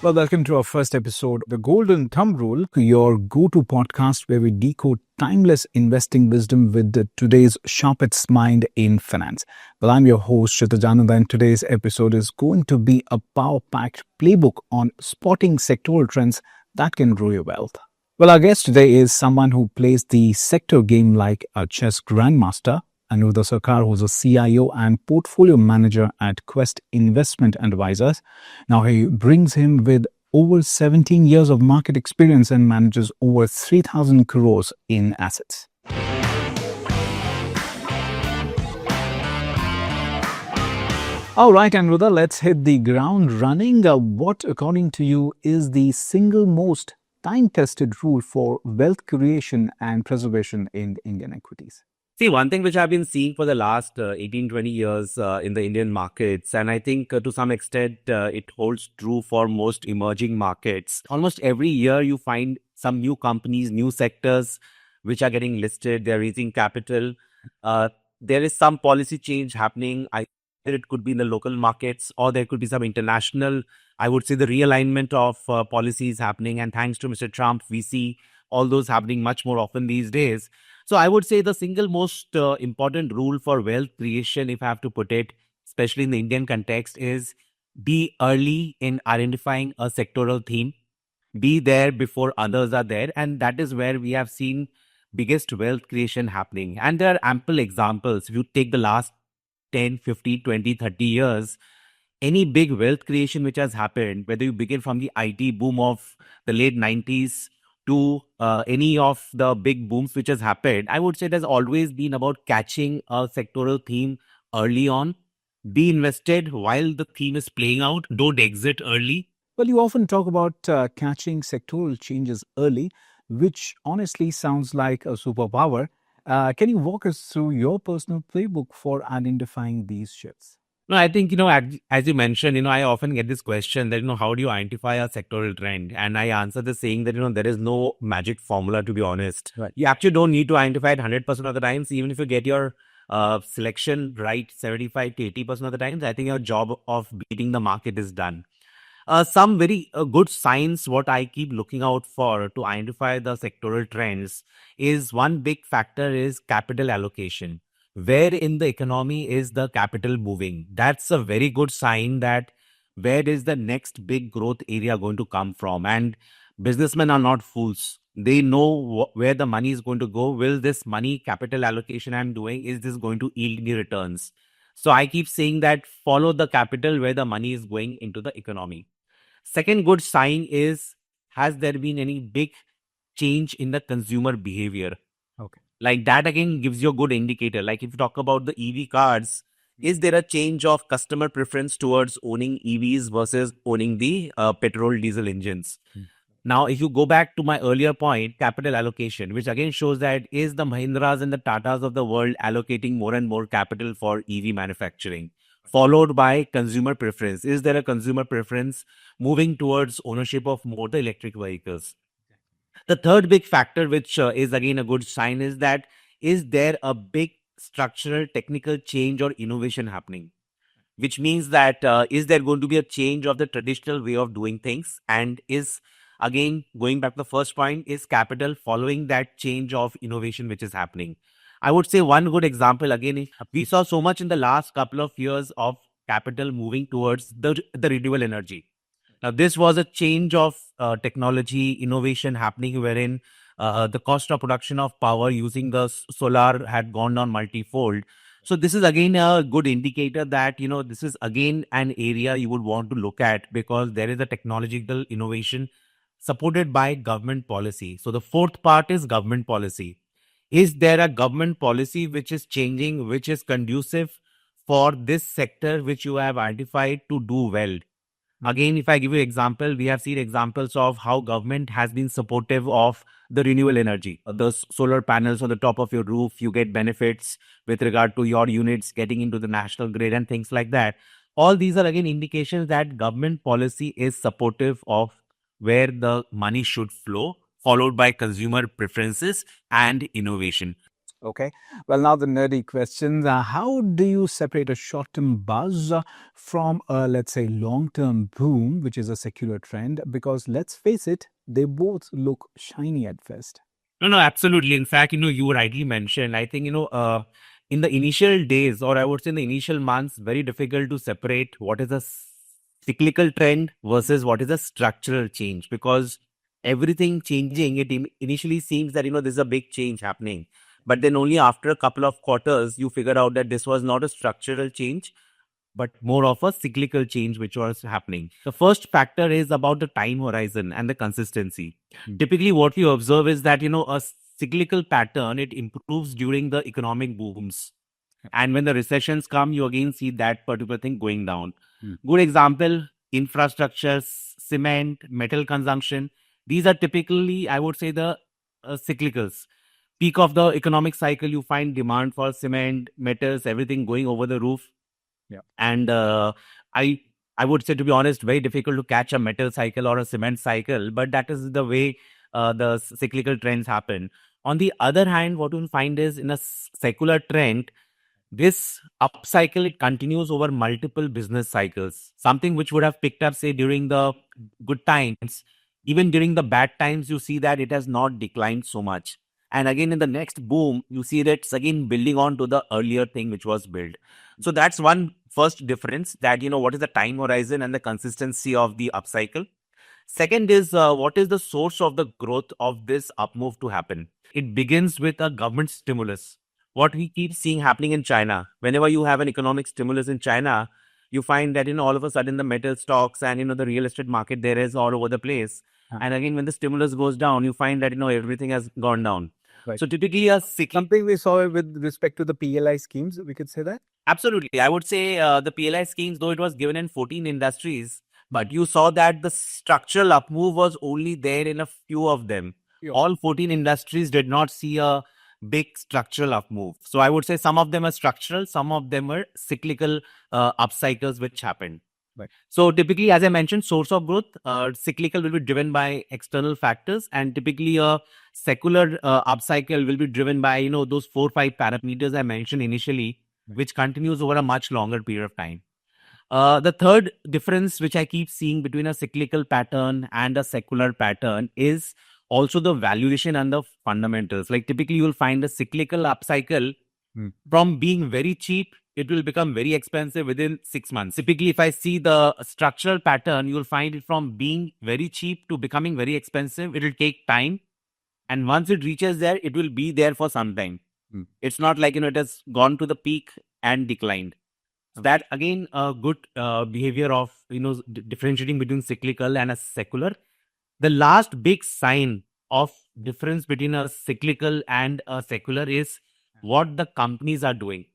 Well, welcome to our first episode, The Golden Thumbrule, your go-to podcast where we decode timeless investing wisdom with today's sharpest mind in finance. Well, I'm your host, Kshitij Anand, and today's episode is going to be a power-packed playbook on spotting sectoral trends that can grow your wealth. Well, our guest today is someone who plays the sector game like a chess grandmaster. Aniruddha Sarkar, who's a CIO and Portfolio Manager at Quest Investment Advisors. Now, he brings him with over 17 years of market experience and manages over 3,000 crores in assets. All right, Aniruddha, let's hit the ground running. What, according to you, is the single most time-tested rule for wealth creation and preservation in Indian equities? See, one thing which I've been seeing for the last 18, 20 years in the Indian markets, and I think to some extent it holds true for most emerging markets. Almost every year you find some new companies, new sectors which are getting listed, they're raising capital. There is some policy change happening. Either it could be in the local markets or there could be some international, I would say the realignment of policies happening. And thanks to Mr. Trump, we see all those happening much more often these days. So I would say the single most important rule for wealth creation, if I have to put it, especially in the Indian context, is be early in identifying a sectoral theme. Be there before others are there. And that is where we have seen biggest wealth creation happening. And there are ample examples. If you take the last 10, 50, 20, 30 years, any big wealth creation which has happened, whether you begin from the IT boom of the late 90s, to any of the big booms which has happened, I would say it has always been about catching a sectoral theme early on. Be invested while the theme is playing out. Don't exit early. Well, you often talk about catching sectoral changes early, which honestly sounds like a superpower. Can you walk us through your personal playbook for identifying these shifts? No, I think, as you mentioned, I often get this question that, how do you identify a sectoral trend? And I answer this saying that, there is no magic formula, to be honest. Right. You actually don't need to identify it 100% of the times. Even if you get your selection right 75 to 80% of the times, I think your job of beating the market is done. Some very good signs, what I keep looking out for to identify the sectoral trends is one big factor is capital allocation. Where in the economy is the capital moving? That's a very good sign that where is the next big growth area going to come from? And businessmen are not fools. They know where the money is going to go. Will this money capital allocation I'm doing, is this going to yield me returns? So I keep saying that follow the capital where the money is going into the economy. Second good sign is, has there been any big change in the consumer behavior? Okay. Like that again gives you a good indicator. Like if you talk about the EV cars, is there a change of customer preference towards owning EVs versus owning the petrol diesel engines? Now, if you go back to my earlier point, capital allocation, which again shows that is the Mahindras and the Tatas of the world allocating more and more capital for EV manufacturing, followed by consumer preference. Is there a consumer preference moving towards ownership of more the electric vehicles? The third big factor, which is again a good sign, is that is there a big structural technical change or innovation happening? Which means that is there going to be a change of the traditional way of doing things? And is, again, going back to the first point, is capital following that change of innovation which is happening? I would say one good example, again, we saw so much in the last couple of years of capital moving towards the renewable energy. Now, this was a change of technology, innovation happening wherein the cost of production of power using the solar had gone down multifold. So this is again a good indicator that, this is again an area you would want to look at because there is a technological innovation supported by government policy. So the fourth part is government policy. Is there a government policy which is changing, which is conducive for this sector which you have identified to do well? Again, if I give you an example, we have seen examples of how government has been supportive of the renewable energy. The solar panels on the top of your roof, you get benefits with regard to your units getting into the national grid and things like that. All these are again indications that government policy is supportive of where the money should flow, followed by consumer preferences and innovation. Okay. Well, now the nerdy questions. How do you separate a short-term buzz from a, let's say, long-term boom, which is a secular trend? Because let's face it, they both look shiny at first. No, absolutely. In fact, you rightly mentioned, I think, in the initial days, or I would say in the initial months, very difficult to separate what is a cyclical trend versus what is a structural change, because everything changing, it initially seems that, there's a big change happening. But then only after a couple of quarters, you figure out that this was not a structural change, but more of a cyclical change which was happening. The first factor is about the time horizon and the consistency. Typically, what we observe is that, a cyclical pattern, it improves during the economic booms. And when the recessions come, you again see that particular thing going down. Good example, infrastructure, cement, metal consumption. These are typically, I would say, the cyclicals. Peak of the economic cycle, you find demand for cement, metals, everything going over the roof. Yeah. And I I would say, to be honest, very difficult to catch a metal cycle or a cement cycle, but that is the way the cyclical trends happen. On the other hand, what you'll find is in a secular trend, this upcycle, it continues over multiple business cycles. Something which would have picked up, say, during the good times, even during the bad times, you see that it has not declined so much. And again, in the next boom, you see that it's again building on to the earlier thing which was built. So that's one first difference, that, what is the time horizon and the consistency of the upcycle. Second is, what is the source of the growth of this up move to happen? It begins with a government stimulus. What we keep seeing happening in China, whenever you have an economic stimulus in China, you find that, all of a sudden the metal stocks and, the real estate market there is all over the place. And again, when the stimulus goes down, you find that, everything has gone down. Right. So typically something we saw with respect to the PLI schemes, we could say that? Absolutely. I would say the PLI schemes, though it was given in 14 industries, but you saw that the structural up move was only there in a few of them. Yeah. All 14 industries did not see a big structural up move. So I would say some of them are structural, some of them are cyclical upcycles which happened. Right. So typically, as I mentioned, source of growth, cyclical will be driven by external factors, and typically a secular upcycle will be driven by, those 4-5 parameters I mentioned initially, which continues over a much longer period of time. The third difference which I keep seeing between a cyclical pattern and a secular pattern is also the valuation and the fundamentals. Like typically, you'll find a cyclical upcycle from being very cheap, it will become very expensive within 6 months. Typically, if I see the structural pattern, you'll find it from being very cheap to becoming very expensive. It will take time. And once it reaches there, it will be there for some time. It's not like, it has gone to the peak and declined. So that again, a good behavior of, differentiating between cyclical and a secular. The last big sign of difference between a cyclical and a secular is what the companies are doing.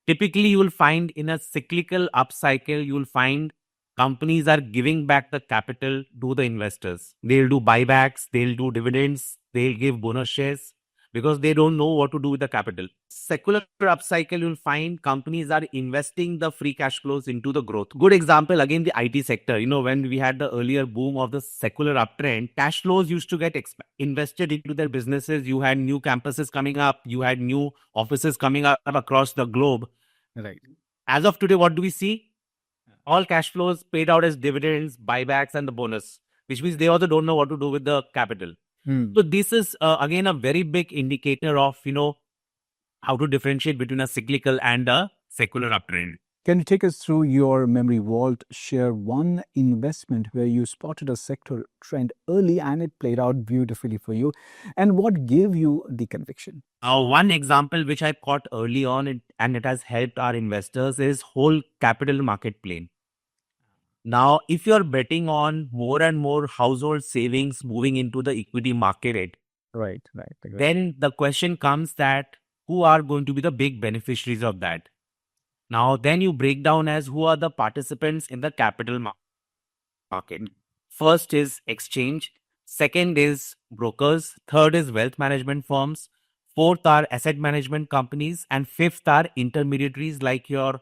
Typically, you will find in a cyclical upcycle, you will find companies are giving back the capital to the investors. They'll do buybacks, they'll do dividends, they'll give bonus shares because they don't know what to do with the capital. Secular upcycle, you'll find companies are investing the free cash flows into the growth. Good example, again, the IT sector. When we had the earlier boom of the secular uptrend, cash flows used to get invested into their businesses. You had new campuses coming up, you had new offices coming up across the globe. Right. As of today, what do we see? All cash flows paid out as dividends, buybacks, and the bonus, which means they also don't know what to do with the capital. So this is again a very big indicator of, how to differentiate between a cyclical and a secular uptrend. Can you take us through your memory vault? Share one investment where you spotted a sector trend early and it played out beautifully for you. And what gave you the conviction? One example which I caught early on and it has helped our investors is whole capital market plane. Now, if you're betting on more and more household savings moving into the equity market, Right. then the question comes that who are going to be the big beneficiaries of that? Now, then you break down as who are the participants in the capital market. First is exchange. Second is brokers. Third is wealth management firms. Fourth are asset management companies. And fifth are intermediaries like the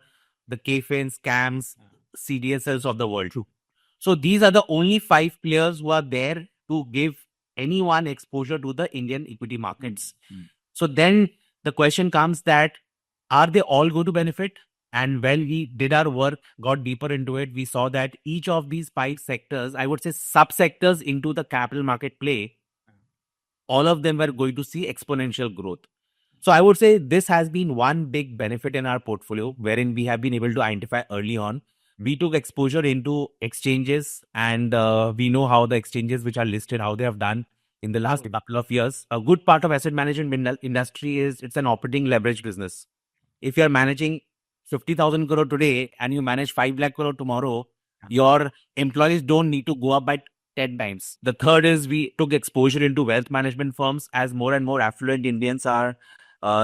KFINs, CAMs, CDSLs of the world. So these are the only 5 players who are there to give anyone exposure to the Indian equity markets. So then The question comes that are they all going to benefit? And when we did our work, got deeper into it, we saw that each of these five sectors, I would say subsectors into the capital market play, all of them were going to see exponential growth. So I would say this has been one big benefit in our portfolio, wherein we have been able to identify early on. We took exposure into exchanges, and we know how the exchanges which are listed, how they have done in the last couple of years. A good part of asset management industry is it's an operating leverage business. If you are managing 50,000 crore today and you manage 5 lakh crore tomorrow, your employees don't need to go up by 10 times. The third is we took exposure into wealth management firms. As more and more affluent Indians are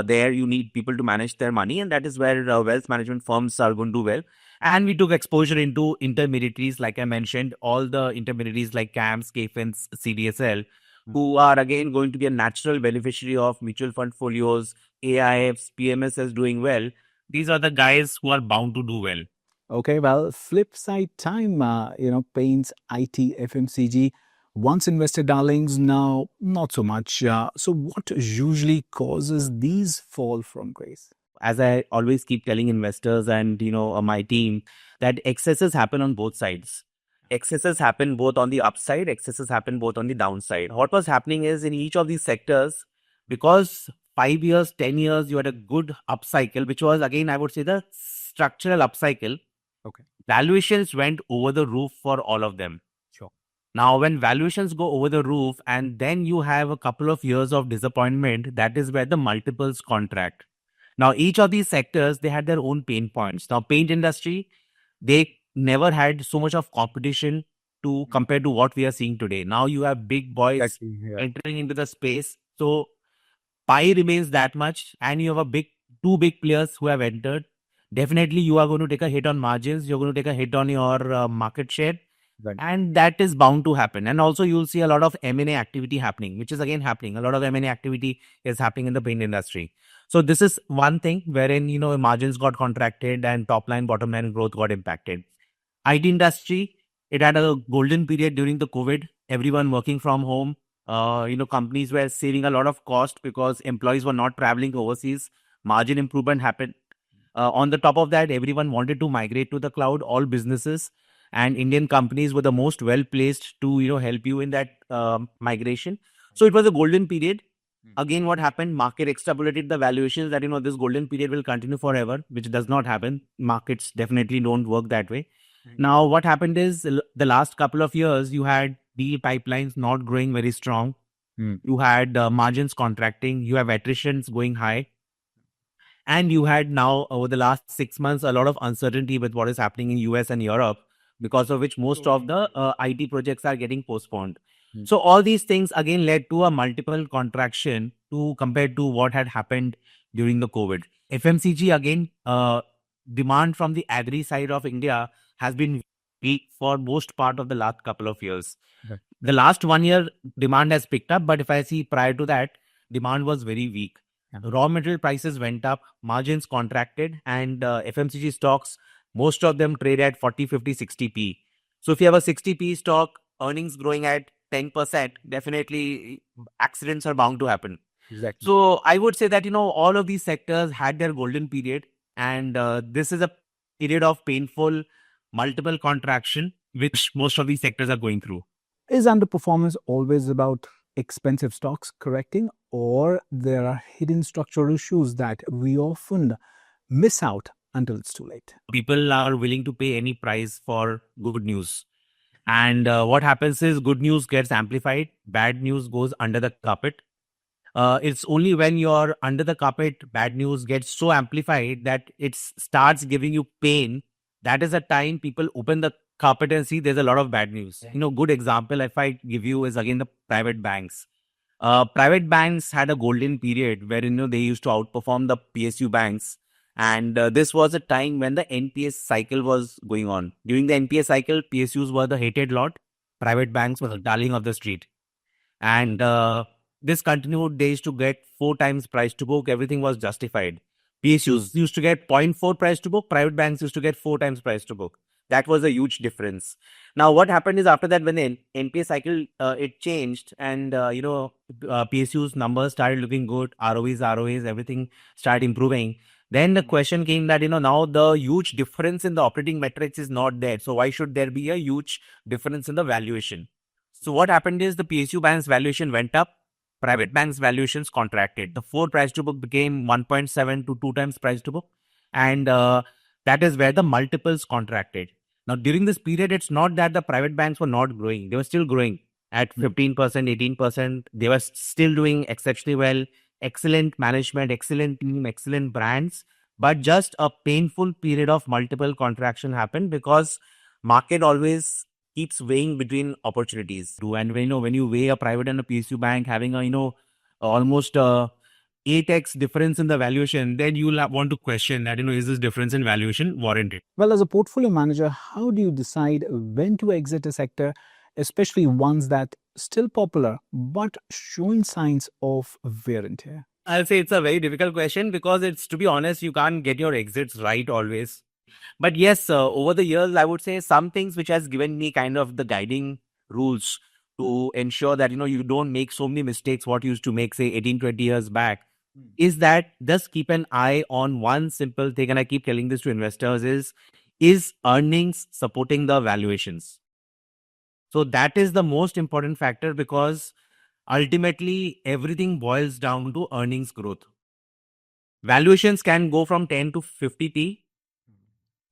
there, you need people to manage their money, and that is where wealth management firms are going to do well. And we took exposure into intermediaries, like I mentioned, all the intermediaries like CAMS, KFINs, CDSL, who are again going to be a natural beneficiary of mutual fund folios, AIFs, PMSs doing well. These are the guys who are bound to do well. Okay, well, flip side time, paints IT, FMCG. Once invested darlings, now not so much. So, what usually causes these fall from grace? As I always keep telling investors and my team, that excesses happen on both sides. Excesses happen both on the upside, excesses happen both on the downside. What was happening is in each of these sectors, because 5 years, 10 years, you had a good upcycle, which was again, I would say, the structural upcycle. Okay. Valuations went over the roof for all of them. Sure. Now, when valuations go over the roof and then you have a couple of years of disappointment, that is where the multiples contract. Now, each of these sectors, they had their own pain points. Now, paint industry, they never had so much of competition to compare to what we are seeing today. Now you have big boys Exactly. Yeah. entering into the space. So pie remains that much, and you have two big players who have entered. Definitely, you are going to take a hit on margins. You're going to take a hit on your market share, Right. and that is bound to happen. And also, you'll see a lot of M&A activity happening, which is again happening. A lot of M&A activity is happening in the paint industry. So this is one thing wherein margins got contracted and top line, bottom line growth got impacted. IT industry, it had a golden period during the COVID. Everyone working from home. Companies were saving a lot of cost because employees were not traveling overseas. Margin improvement happened. On the top of that, everyone wanted to migrate to the cloud, all businesses, and Indian companies were the most well placed to help you in that migration. So it was a golden period. Again, what happened? Market extrapolated the valuations that this golden period will continue forever, which does not happen. Markets definitely don't work that way. Now, what happened is the last couple of years, you had deal pipelines not growing very strong. You had margins contracting. You have attritions going high. And you had now over the last 6 months a lot of uncertainty with what is happening in US and Europe, because of which most of the IT projects are getting postponed. So all these things again led to a multiple contraction to compared to what had happened during the COVID. FMCG again, demand from the agri side of India has been weak for most part of the last couple of years. Right. The last 1 year demand has picked up, but if I see prior to that, demand was very weak. Raw material prices went up, margins contracted, and FMCG stocks, most of them trade at 40, 50, 60p. So if you have a 60p stock, earnings growing at 10%, definitely accidents are bound to happen. Exactly. So I would say that, all of these sectors had their golden period, and this is a period of painful multiple contraction, which most of these sectors are going through. Is underperformance always about expensive stocks correcting, or there are hidden structural issues that we often miss out until it's too late? People are willing to pay any price for good news. And what happens is good news gets amplified, bad news goes under the carpet. It's only when you're under the carpet, bad news gets so amplified that it starts giving you pain. That is the time people open the carpet and see there's a lot of bad news. Good example, if I give you, is again the private banks. Private banks had a golden period where they used to outperform the PSU banks. And this was a time when the NPS cycle was going on. During the NPS cycle, PSUs were the hated lot. Private banks were the darling of the street. And this continued. They used to get 4 times price to book. Everything was justified. PSUs used to get 0.4 price to book. Private banks used to get 4 times price to book. That was a huge difference. Now, what happened is after that, when the NPA cycle it changed, and PSU's numbers started looking good, ROEs, everything started improving. Then the question came that now the huge difference in the operating metrics is not there. So why should there be a huge difference in the valuation? So what happened is the PSU banks valuation went up, private banks valuations contracted. The 4 price to book became 1.7 to 2 times price to book, and that is where the multiples contracted. Now, during this period, it's not that the private banks were not growing. They were still growing at 15%, 18%. They were still doing exceptionally well. Excellent management, excellent team, excellent brands. But just a painful period of multiple contraction happened because market always keeps weighing between opportunities. And when you weigh a private and a PSU bank having a almost 8x difference in the valuation, then you'll want to question that, is this difference in valuation warranted? Well, as a portfolio manager, how do you decide when to exit a sector, especially ones that still popular but showing signs of wear and tear? I'll say it's a very difficult question because to be honest, you can't get your exits right always. But yes, over the years, I would say some things which has given me kind of the guiding rules to ensure that, you don't make so many mistakes what you used to make, say, 18, 20 years back, is that just keep an eye on one simple thing. And I keep telling this to investors is earnings supporting the valuations? So that is the most important factor because ultimately everything boils down to earnings growth. Valuations can go from 10 to 50p.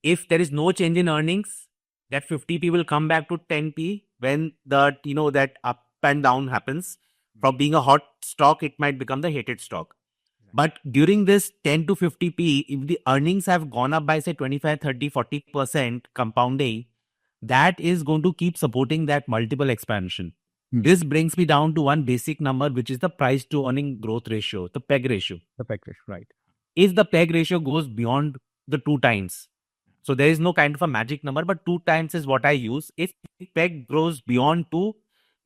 If there is no change in earnings, that 50p will come back to 10p when that up and down happens. From being a hot stock, it might become the hated stock. But during this 10 to 50p, if the earnings have gone up by say 25, 30, 40% compounding, that is going to keep supporting that multiple expansion. This brings me down to one basic number, which is the price to earning growth ratio, the PEG ratio. The PEG ratio, right. If the PEG ratio goes beyond the 2 times, so there is no kind of a magic number, but 2 times is what I use. If PEG grows beyond 2,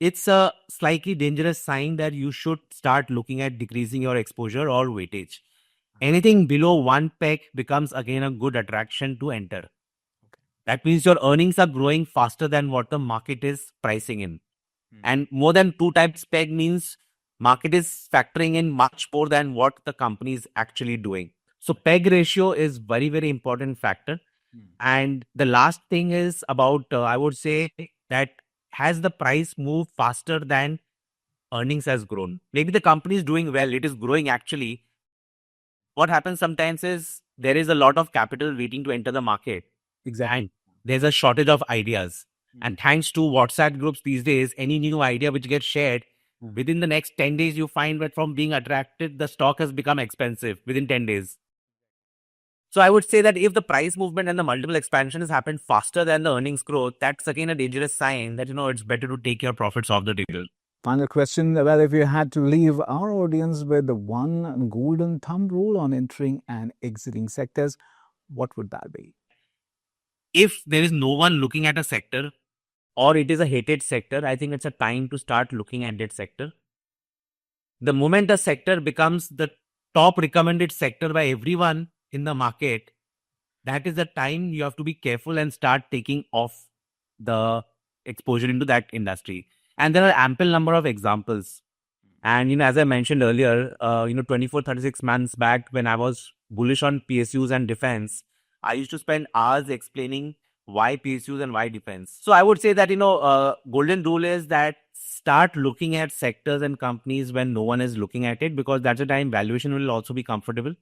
it's a slightly dangerous sign that you should start looking at decreasing your exposure or weightage. Anything below 1 PEG becomes again a good attraction to enter. That means your earnings are growing faster than what the market is pricing in. And more than 2 times PEG means market is factoring in much more than what the company is actually doing. So PEG ratio is very, very important factor. And the last thing is about, I would say that has the price moved faster than earnings has grown? Maybe the company is doing well. It is growing actually. What happens sometimes is there is a lot of capital waiting to enter the market. Exactly. And there's a shortage of ideas. And thanks to WhatsApp groups these days, any new idea which gets shared, within the next 10 days, you find that from being attracted, the stock has become expensive within 10 days. So I would say that if the price movement and the multiple expansion has happened faster than the earnings growth, that's again a dangerous sign that, it's better to take your profits off the table. Final question. Well, if you had to leave our audience with the one golden thumb rule on entering and exiting sectors, what would that be? If there is no one looking at a sector or it is a hated sector, I think it's a time to start looking at that sector. The moment a sector becomes the top recommended sector by everyone in the market, that is the time you have to be careful and start taking off the exposure into that industry. And there are ample number of examples. And, as I mentioned earlier, 24, 36 months back when I was bullish on PSUs and defense, I used to spend hours explaining why PSUs and why defense. So I would say that, golden rule is that start looking at sectors and companies when no one is looking at it, because that's the time valuation will also be comfortable.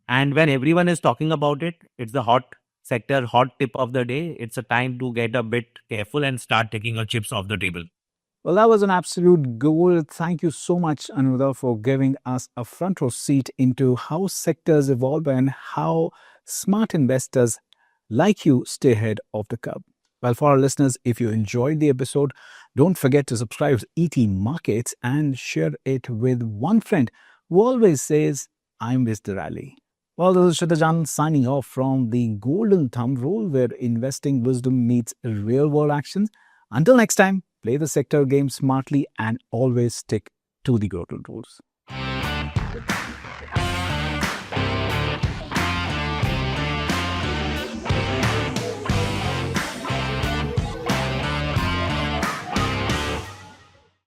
And when everyone is talking about it, it's the hot sector, hot tip of the day. It's a time to get a bit careful and start taking your chips off the table. Well, that was an absolute gold. Thank you so much, Aniruddha, for giving us a front row seat into how sectors evolve and how smart investors like you stay ahead of the curve. Well, for our listeners, if you enjoyed the episode, don't forget to subscribe to ET Markets and share it with one friend who always says, I'm Mr. Ali. Well, this is Kshitij Anand signing off from the Golden Thumbrule, where investing wisdom meets real-world actions. Until next time, play the sector game smartly and always stick to the golden rules.